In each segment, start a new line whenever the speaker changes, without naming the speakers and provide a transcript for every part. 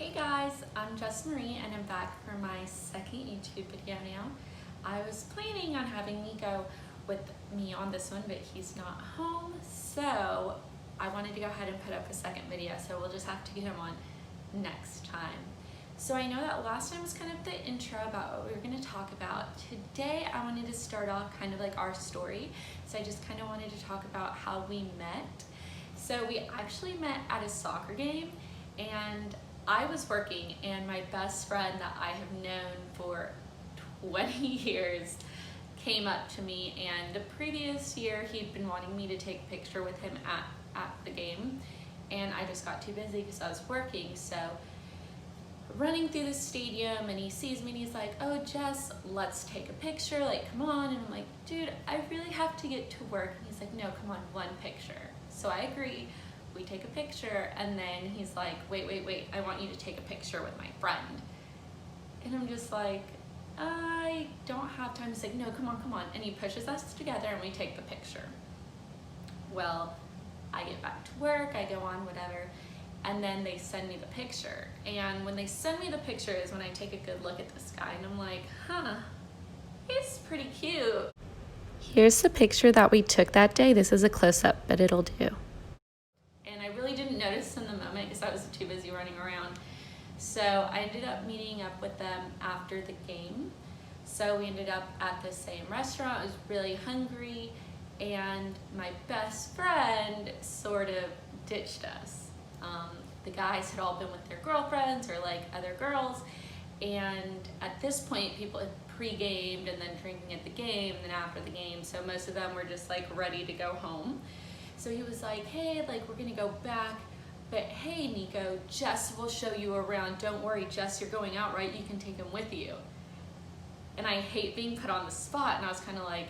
Hey guys, I'm Jess Marie and I'm back for my second YouTube video now. I was planning on having Nico with me on this one, but he's not home, so I wanted to go ahead and put up a second video, so we'll just have to get him on next time. So I know that last time was kind of the intro about what we were going to talk about. Today I wanted to start off kind of like our story, so I just kind of wanted to talk about how we met. So we actually met at a soccer game, and I was working, and my best friend that I have known for 20 years came up to me, and the previous year he'd been wanting me to take a picture with him at the game, and I just got too busy because I was working. So running through the stadium, and he sees me and he's like, "Oh Jess, let's take a picture, like come on." And I'm like, "Dude, I really have to get to work." And he's like, "No, come on, one picture." So I agree. We take a picture, and then he's like, wait, I want you to take a picture with my friend. And I'm just like, I don't have time. He's like, "No, come on. And he pushes us together and we take the picture. Well, I get back to work, I go on, whatever, and then they send me the picture. And when they send me the picture is when I take a good look at this guy, and I'm like, he's pretty cute.
Here's the picture that we took that day. This is a close-up, but it'll do.
And I really didn't notice in the moment because I was too busy running around. So I ended up meeting up with them after the game. So we ended up at the same restaurant. I was really hungry, and my best friend sort of ditched us. The guys had all been with their girlfriends or like other girls, and at this point people had pre-gamed and then drinking at the game and then after the game, so most of them were just like ready to go home. So he was like, "Hey, like we're gonna go back, but hey Nico, Jess will show you around. Don't worry, Jess, you're going out, right? You can take him with you." And I hate being put on the spot, and I was kind of like,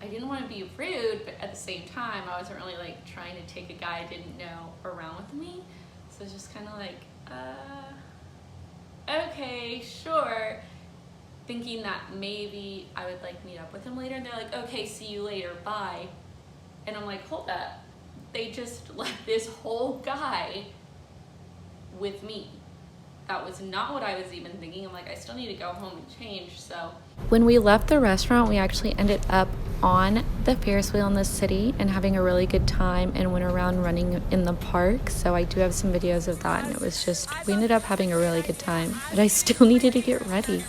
I didn't want to be rude, but at the same time I wasn't really like trying to take a guy I didn't know around with me. So it's just kind of like, okay, sure, thinking that maybe I would like meet up with him later, and they're like, "Okay, see you later, bye." And I'm like, hold up, they just left this whole guy with me. That was not what I was even thinking. I'm like, I still need to go home and change. So
When we left the restaurant, we actually ended up on the Ferris wheel in the city and having a really good time, and went around running in the park. So I do have some videos of that, and it was just, we ended up having a really good time, but I still needed to get ready.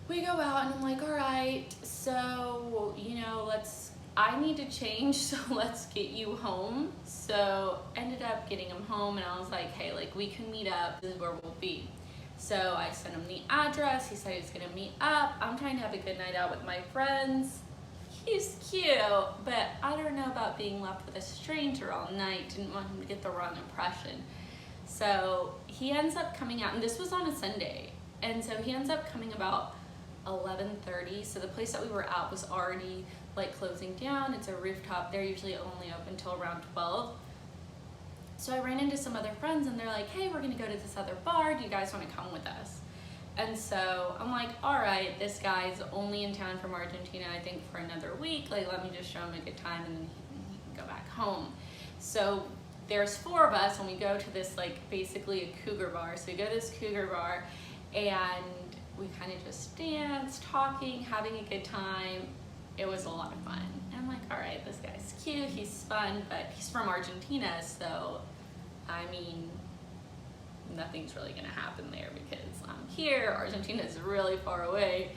we go out, and I'm like, all right, so, I need to change, so let's get you home. So ended up getting him home, and I was like, hey, like we can meet up, this is where we'll be. So I sent him the address, he said he was gonna meet up. I'm trying to have a good night out with my friends. He's cute, but I don't know about being left with a stranger all night. Didn't want him to get the wrong impression. So he ends up coming out, and this was on a Sunday, and so he ends up coming about 11:30. So the place that we were at was already like closing down. It's a rooftop. They're usually only open till around 12. So I ran into some other friends, and they're like, "Hey, we're gonna go to this other bar. Do you guys want to come with us?" And so I'm like, all right, this guy's only in town from Argentina, I think for another week. Like, let me just show him a good time, and then he can go back home. So there's 4 of us, and we go to this like basically a cougar bar. So we go to this cougar bar, and we kind of just dance, talking, having a good time. It was a lot of fun. And I'm like, all right, this guy's cute, he's fun, but he's from Argentina, so I mean, nothing's really gonna happen there because I'm here. Argentina is really far away.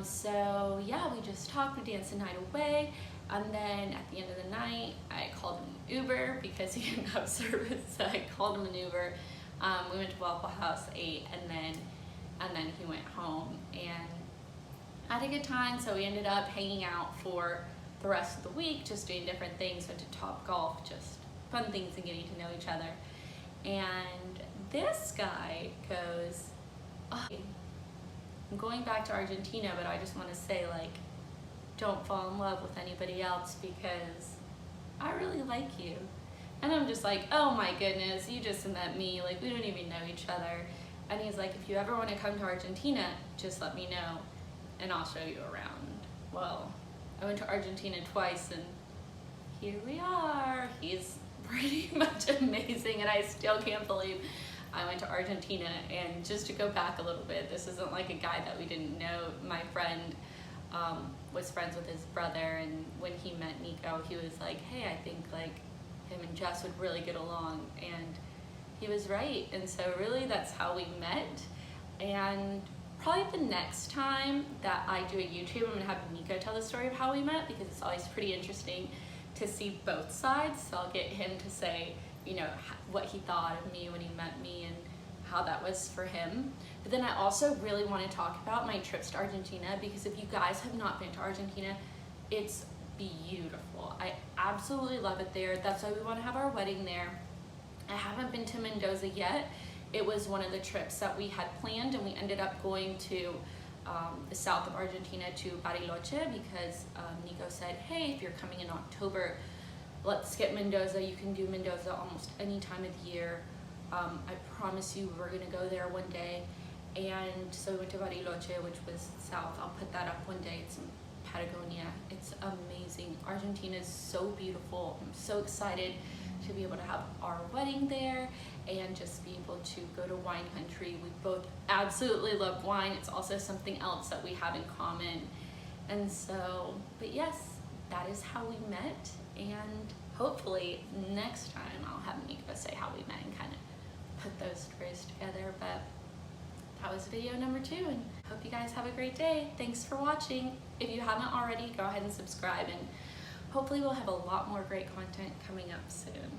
So yeah, we just talked, we danced the night away, and then at the end of the night, I called him an Uber because he didn't have service, so I called him an Uber. We went to Waffle House, ate, and then he went home and had a good time. So we ended up hanging out for the rest of the week, just doing different things. Went to Top Golf, just fun things and getting to know each other. And this guy goes, "Oh, I'm going back to Argentina, but I just want to say, like, don't fall in love with anybody else because I really like you." And I'm just like, oh my goodness, you just met me, like we don't even know each other. And he's like, "If you ever want to come to Argentina, just let me know and I'll show you around." Well, I went to Argentina twice, and here we are. He's pretty much amazing, and I still can't believe I went to Argentina. And just to go back a little bit, this isn't like a guy that we didn't know. My friend was friends with his brother, and when he met Nico, he was like, hey, I think like him and Jess would really get along, and he was right. And so really that's how we met. And probably the next time that I do a YouTube, I'm gonna have Nico tell the story of how we met, because it's always pretty interesting to see both sides. So I'll get him to say, you know, what he thought of me when he met me and how that was for him. But then I also really want to talk about my trips to Argentina, because if you guys have not been to Argentina, it's beautiful. I absolutely love it there. That's why we want to have our wedding there. I haven't been to Mendoza yet. It was one of the trips that we had planned, and we ended up going to the south of Argentina to Bariloche, because Nico said, hey, if you're coming in October, let's skip Mendoza. You can do Mendoza almost any time of the year. I promise you we're gonna go there one day. And so we went to Bariloche, which was south. I'll put that up one day. It's in Patagonia. It's amazing. Argentina is so beautiful. I'm so excited to be able to have our wedding there and just be able to go to wine country. We both absolutely love wine. It's also something else that we have in common. And so, but yes, that is how we met. And hopefully next time I'll have Nico say how we met and kind of put those stories together. But that was video number 2, and hope you guys have a great day. Thanks for watching. If you haven't already, go ahead and subscribe, and hopefully we'll have a lot more great content coming up soon.